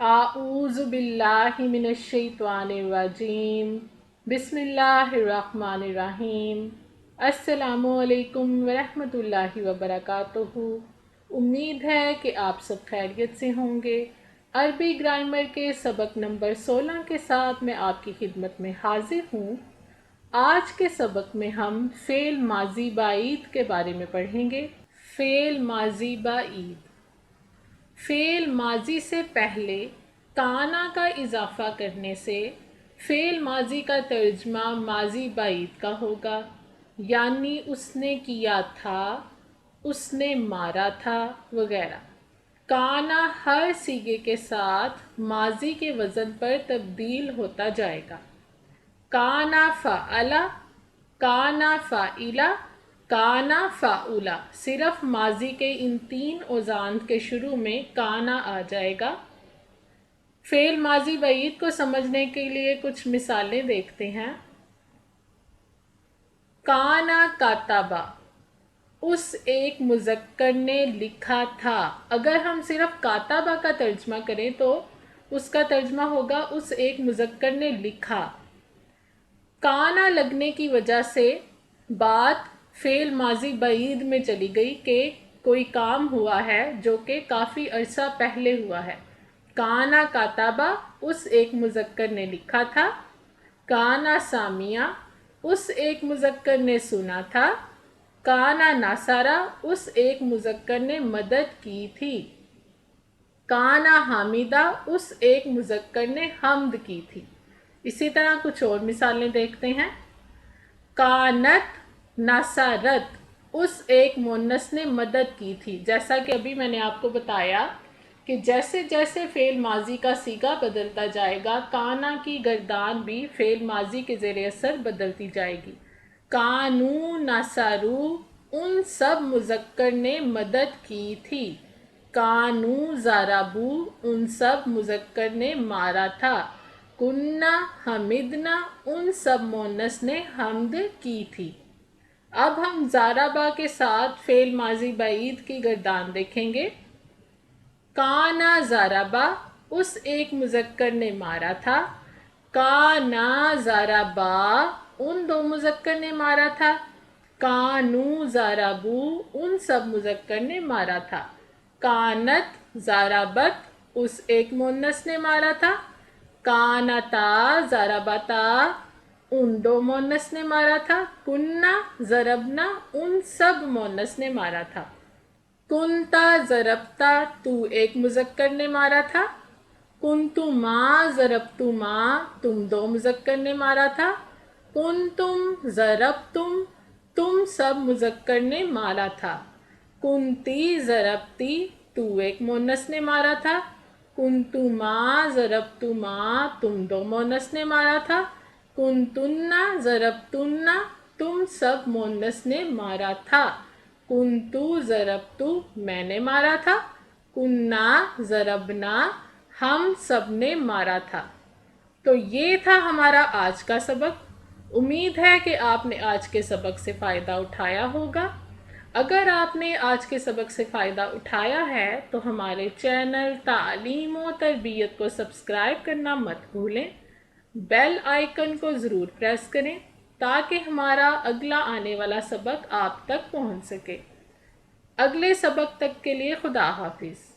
اعوذ باللہ من الشیطان الرجیم بسم اللہ الرحمن الرحیم۔ السلام علیکم ورحمۃ اللہ وبرکاتہ۔ امید ہے کہ آپ سب خیریت سے ہوں گے۔ عربی گرامر کے سبق نمبر 16 کے ساتھ میں آپ کی خدمت میں حاضر ہوں۔ آج کے سبق میں ہم فعل ماضی بعید کے بارے میں پڑھیں گے۔ فعل ماضی بعید، فعل ماضی سے پہلے کانا کا اضافہ کرنے سے فعل ماضی کا ترجمہ ماضی بعید کا ہوگا، یعنی اس نے کیا تھا، اس نے مارا تھا وغیرہ۔ کانا ہر صیغے کے ساتھ ماضی کے وزن پر تبدیل ہوتا جائے گا۔ کانا فعلا، کانا فاعلا، کانا فعولا، صرف ماضی کے ان 3 اوزان کے شروع میں کانا آ جائے گا۔ فعل ماضی بعید کو سمجھنے کے لیے کچھ مثالیں دیکھتے ہیں۔ کانا کاتبا، اس ایک مذکر نے لکھا تھا۔ اگر ہم صرف کاتبا کا ترجمہ کریں تو اس کا ترجمہ ہوگا اس ایک مذکر نے لکھا۔ کانا لگنے کی وجہ سے بات فعل ماضی بعید میں چلی گئی کہ کوئی کام ہوا ہے جو کہ کافی عرصہ پہلے ہوا ہے۔ کانا کاتبا، اس ایک مذکر نے لکھا تھا۔ کانا سامعا، اس ایک مذکر نے سنا تھا۔ کانا ناصرا، اس ایک مذکر نے مدد کی تھی۔ کانا حامدہ، اس ایک مذکر نے حمد کی تھی۔ اسی طرح کچھ اور مثالیں دیکھتے ہیں۔ کانت نصرت، اس ایک مؤنث نے مدد کی تھی۔ جیسا کہ ابھی میں نے آپ کو بتایا کہ جیسے جیسے فعل ماضی کا صیغہ بدلتا جائے گا، کانا کی گردان بھی فعل ماضی کے زیر اثر بدلتی جائے گی۔ کانو نصرو، ان سب مذکر نے مدد کی تھی۔ کانو ضربو، ان سب مذکر نے مارا تھا۔ کننا حمدنا، ان سب مؤنث نے حمد کی تھی۔ اب ہم ضربا کے ساتھ فعل ماضی بعید کی گردان دیکھیں گے۔ کانا ضربا، اس ایک مذکر نے مارا تھا۔ کانا ضربا، ان 2 مذکر نے مارا تھا۔ کانو ضربو، ان سب مذکر نے مارا تھا۔ کانت ضربت، اس ایک مؤنث نے مارا تھا۔ کانتا ضربتا، ان 2 مؤنث نے مارا تھا۔ کننا ضربنا، ان سب مؤنث نے مارا تھا۔ کنتا ضربتا، تو ایک مذکر نے مارا تھا۔ کنتما ضربتما، تم 2 مذکر نے مارا تھا۔ کنتم ضربتم، تم سب مذکر نے مارا تھا۔ کنتی ضربتی، تو ایک مؤنث نے مارا تھا۔ کنتما ضربتما، تم 2 مؤنث نے مارا تھا۔ کنتنا ضربتن، تم سب مؤنث نے مارا تھا۔ کنتو ضربتو، میں نے مارا تھا۔ کننا ضربنا، ہم سب نے مارا تھا۔ تو یہ تھا ہمارا آج کا سبق۔ امید ہے کہ آپ نے آج کے سبق سے فائدہ اٹھایا ہوگا۔ اگر آپ نے آج کے سبق سے فائدہ اٹھایا ہے تو ہمارے چینل تعلیم و تربیت کو سبسکرائب کرنا مت بھولیں۔ بیل آئیکن کو ضرور پریس کریں تاکہ ہمارا اگلا آنے والا سبق آپ تک پہنچ سکے۔ اگلے سبق تک کے لیے خدا حافظ۔